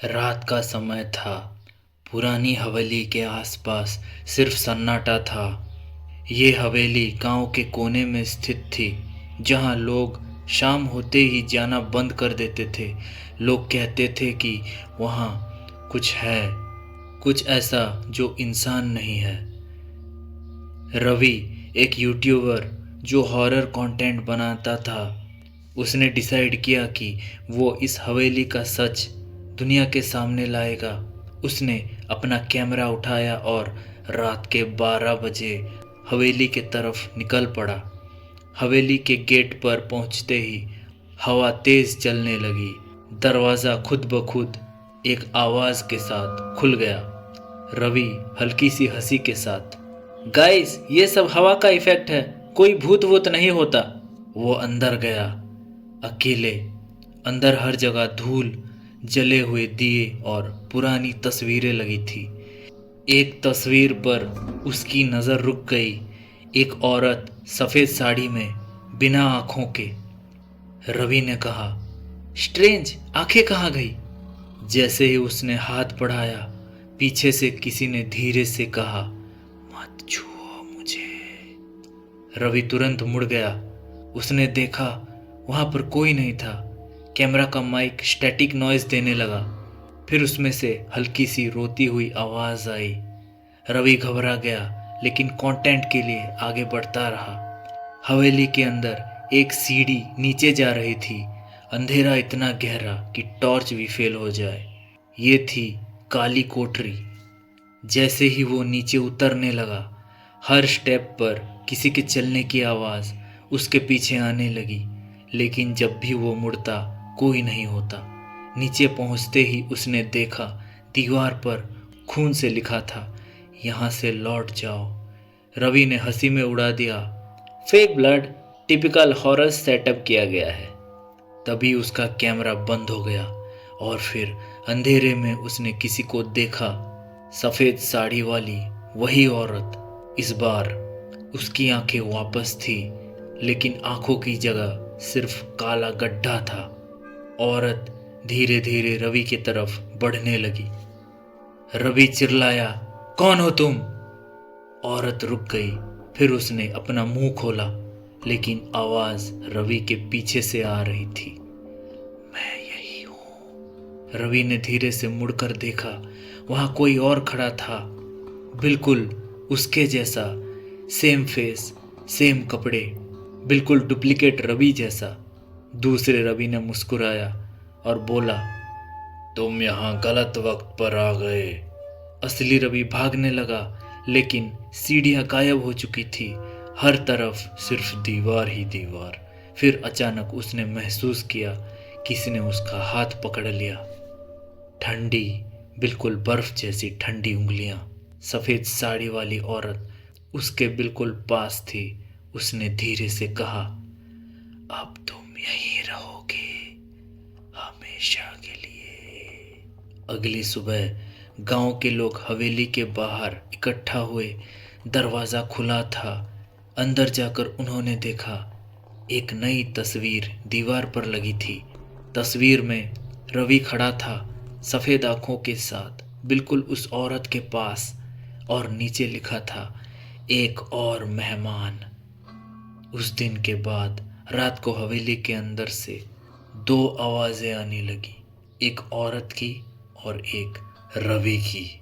रात का समय था। पुरानी हवेली के आसपास सिर्फ सन्नाटा था। ये हवेली गांव के कोने में स्थित थी, जहां लोग शाम होते ही जाना बंद कर देते थे। लोग कहते थे कि वहां कुछ है, कुछ ऐसा जो इंसान नहीं है। रवि, एक यूट्यूबर जो हॉरर कंटेंट बनाता था, उसने डिसाइड किया कि वो इस हवेली का सच दुनिया के सामने लाएगा। उसने अपना कैमरा उठाया और रात के 12 बजे हवेली के तरफ निकल पड़ा। हवेली के गेट पर पहुंचते ही हवा तेज चलने लगी। दरवाज़ा खुद ब खुद एक आवाज़ के साथ खुल गया। रवि हल्की सी हंसी के साथ, गाइस ये सब हवा का इफेक्ट है, कोई भूत वूत नहीं होता। वो अंदर गया, अकेले। अंदर हर जगह धूल, जले हुए दिए और पुरानी तस्वीरें लगी थी। एक तस्वीर पर उसकी नज़र रुक गई। एक औरत सफ़ेद साड़ी में, बिना आँखों के। रवि ने कहा, स्ट्रेंज, आंखें कहाँ गई? जैसे ही उसने हाथ बढ़ाया, पीछे से किसी ने धीरे से कहा, मत छुओ मुझे। रवि तुरंत मुड़ गया। उसने देखा वहां पर कोई नहीं था। कैमरा का माइक स्टैटिक नॉइज देने लगा। फिर उसमें से हल्की सी रोती हुई आवाज आई। रवि घबरा गया, लेकिन कंटेंट के लिए आगे बढ़ता रहा। हवेली के अंदर एक सीढ़ी नीचे जा रही थी। अंधेरा इतना गहरा कि टॉर्च भी फेल हो जाए। ये थी काली कोठरी। जैसे ही वो नीचे उतरने लगा, हर स्टेप पर किसी के चलने की आवाज़ उसके पीछे आने लगी। लेकिन जब भी वो मुड़ता, कोई नहीं होता। नीचे पहुंचते ही उसने देखा, दीवार पर खून से लिखा था, यहाँ से लौट जाओ। रवि ने हंसी में उड़ा दिया, fake blood, typical horror setup किया गया है। तभी उसका कैमरा बंद हो गया और फिर अंधेरे में उसने किसी को देखा। सफ़ेद साड़ी वाली वही औरत। इस बार उसकी आंखें वापस थी, लेकिन आंखों की जगह सिर्फ काला गड्ढा था। औरत धीरे धीरे रवि की तरफ बढ़ने लगी। रवि चिल्लाया, कौन हो तुम? औरत रुक गई। फिर उसने अपना मुंह खोला, लेकिन आवाज रवि के पीछे से आ रही थी। मैं यही हूं। रवि ने धीरे से मुड़कर देखा। वहां कोई और खड़ा था, बिल्कुल उसके जैसा। सेम फेस, सेम कपड़े, बिल्कुल डुप्लीकेट रवि जैसा। दूसरे रवि ने मुस्कुराया और बोला, तुम यहाँ गलत वक्त पर आ गए। असली रवि भागने लगा, लेकिन सीढ़ियाँ गायब हो चुकी थी। हर तरफ सिर्फ दीवार ही दीवार। फिर अचानक उसने महसूस किया, किसी ने उसका हाथ पकड़ लिया। ठंडी, बिल्कुल बर्फ जैसी ठंडी उंगलियां। सफ़ेद साड़ी वाली औरत उसके बिल्कुल पास थी। उसने धीरे से कहा, अब तुम यहीं रहोगे, हमेशा के लिए। अगली सुबह गांव के लोग हवेली के बाहर इकट्ठा हुए। दरवाज़ा खुला था। अंदर जाकर उन्होंने देखा, एक नई तस्वीर दीवार पर लगी थी। तस्वीर में रवि खड़ा था, सफ़ेद आंखों के साथ, बिल्कुल उस औरत के पास। और नीचे लिखा था, एक और मेहमान। उस दिन के बाद रात को हवेली के अंदर से दो आवाज़ें आने लगी, एक औरत की और एक रवि की।